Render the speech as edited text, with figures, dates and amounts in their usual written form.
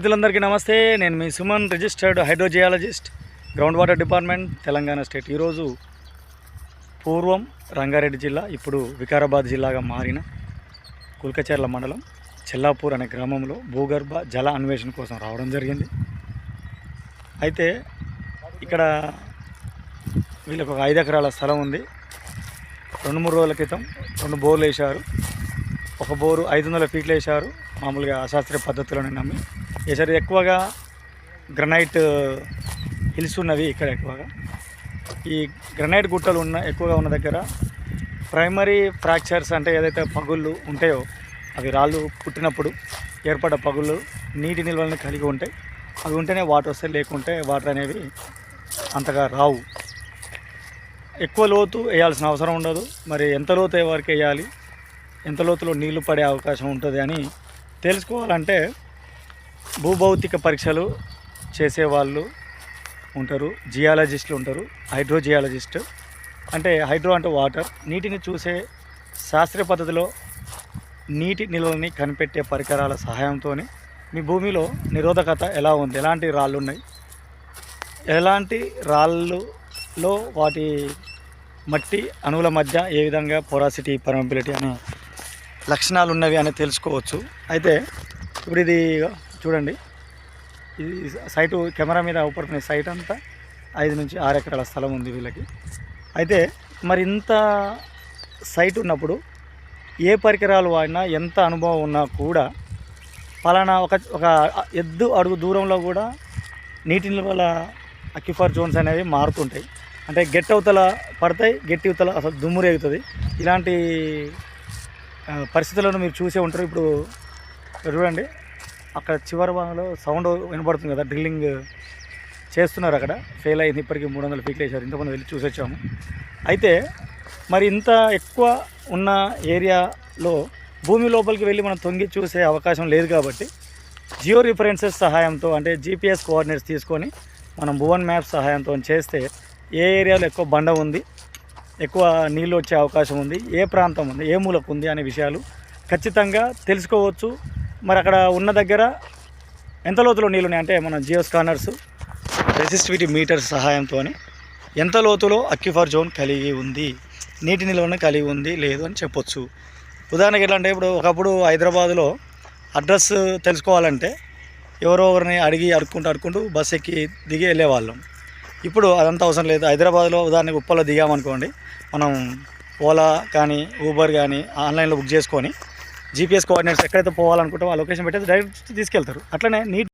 రైతులందరికీ నమస్తే. నేను మీ Suman, registered hydrogeologist, ground water department, Telangana state. ఈరోజు పూర్వం రంగారెడ్డి జిల్లా, ఇప్పుడు వికారాబాద్ జిల్లాగా మారిన కుల్కచర్ల మండలం చెల్లాపూర్ అనే గ్రామంలో భూగర్భ జల అన్వేషణ కోసం రావడం జరిగింది. అయితే ఇక్కడ వీళ్ళకు ఒక 5 ఎకరాల స్థలం ఉంది. 2-3 రోజుల క్రితం 2 బోర్లు వేశారు. ఒక బోరు 500 ఫీట్లు వేశారు. మామూలుగా అశాస్త్రీయ పద్ధతులను నమ్మి వేశారు. ఎక్కువగా గ్రనైట్ హిల్స్ ఉన్నవి ఇక్కడ. ఎక్కువగా ఈ గ్రనైట్ గుట్టలు ఎక్కువగా ఉన్న దగ్గర ప్రైమరీ ఫ్రాక్చర్స్ అంటే ఏదైతే పగుళ్ళు ఉంటాయో అవి రాళ్ళు పుట్టినప్పుడు ఏర్పడ్డ పగుళ్ళు నీటి నిల్వల్ని కలిగి ఉంటాయి. అవి ఉంటేనే వాటర్ వస్తాయి, లేకుంటే వాటర్ అనేవి అంతగా రావు. ఎక్కువ లోతు వేయాల్సిన అవసరం ఉండదు. మరి ఎంత లోతు వరకు వేయాలి, ఎంత లోతులో నీళ్లు పడే అవకాశం ఉంటుంది అని తెలుసుకోవాలంటే భూభౌతిక పరీక్షలు చేసేవాళ్ళు ఉంటారు, జియాలజిస్టులు ఉంటారు. హైడ్రోజియాలజిస్ట్ అంటే హైడ్రో అంటే వాటర్, నీటిని చూసే శాస్త్రీయ పద్ధతిలో నీటి నిల్వల్ని కనిపెట్టే పరికరాల సహాయంతో మీ భూమిలో నిరోధకత ఎలా ఉంది, ఎలాంటి రాళ్ళు ఉన్నాయి, ఎలాంటి రాళ్ళలో వాటి మట్టి అణువుల మధ్య ఏ విధంగా పొరాసిటీ, పర్మిబిలిటీ అనే లక్షణాలు ఉన్నవి అని తెలుసుకోవచ్చు. అయితే ఇప్పుడు ఇది చూడండి, ఇది సైటు కెమెరా మీద ఉపడుతున్న సైట్ అంతా 5 నుంచి 6 ఎకరాల స్థలం ఉంది వీళ్ళకి. అయితే మరి ఇంత సైట్ ఉన్నప్పుడు ఏ పరికరాలు వాడినా, ఎంత అనుభవం ఉన్నా కూడా పలానా ఒక ఎద్దు అడుగు దూరంలో కూడా నీటి నిల్వల అక్యుఫర్ జోన్స్ అనేవి మారుతుంటాయి. అంటే గెట్టవతల పడతాయి, గెట్టి అవతల అసలు దుమ్ము రేగుతుంది. ఇలాంటి పరిస్థితులను మీరు చూసే ఉంటారు. ఇప్పుడు చూడండి, అక్కడ చివరి భాగంలో సౌండ్ వినపడుతుంది కదా, డ్రిల్లింగ్ చేస్తున్నారు. అక్కడ ఫెయిల్ అయింది. ఇప్పటికీ 300 ఫీట్లు వేశారు. ఇంతకుముందు వెళ్ళి చూసి వచ్చాము. అయితే మరి ఇంత ఎక్కువ ఉన్న ఏరియాలో భూమి లోపలికి వెళ్ళి మనం తొంగి చూసే అవకాశం లేదు. కాబట్టి జియో రిఫరెన్సెస్ సహాయంతో, అంటే జీపీఎస్ కోఆర్డినేట్స్ తీసుకొని మనం భువన్ మ్యాప్స్ సహాయంతో చేస్తే ఏ ఏరియాలో ఎక్కువ బండ ఉంది, ఎక్కువ నీళ్ళు వచ్చే అవకాశం ఉంది, ఏ ప్రాంతం ఉంది, ఏ మూలకు ఉంది అనే విషయాలు ఖచ్చితంగా తెలుసుకోవచ్చు. మరి అక్కడ ఉన్న దగ్గర ఎంత లోతులో నీళ్ళు ఉన్నాయి అంటే మన జియో స్కానర్స్, రెసిస్టివిటీ మీటర్స్ సహాయంతో ఎంత లోతులో అక్యుఫర్ జోన్ కలిగి ఉంది, నీటి నిల్వను కలిగి ఉంది లేదు అని చెప్పొచ్చు. ఉదాహరణకి ఎట్లా అంటే, ఇప్పుడు ఒకప్పుడు హైదరాబాదులో అడ్రస్ తెలుసుకోవాలంటే ఎవరో ఒకరిని అడుక్కుంటూ బస్ ఎక్కి దిగి వెళ్ళేవాళ్ళం. ఇప్పుడు అదంతా అవసరం లేదు. హైదరాబాద్లో ఉదాహరణకి ఉప్పల్లో దిగామనుకోండి, మనం ఓలా కానీ ఊబర్ కానీ ఆన్లైన్లో బుక్ చేసుకొని జీపీఎస్ కోఆర్డినేట్స్ ఎక్కడైతే పోవాలనుకుంటే ఆ లొకేషన్ పెట్టి డైరెక్ట్ తీసుకెళ్తారు. అట్లనే నీటి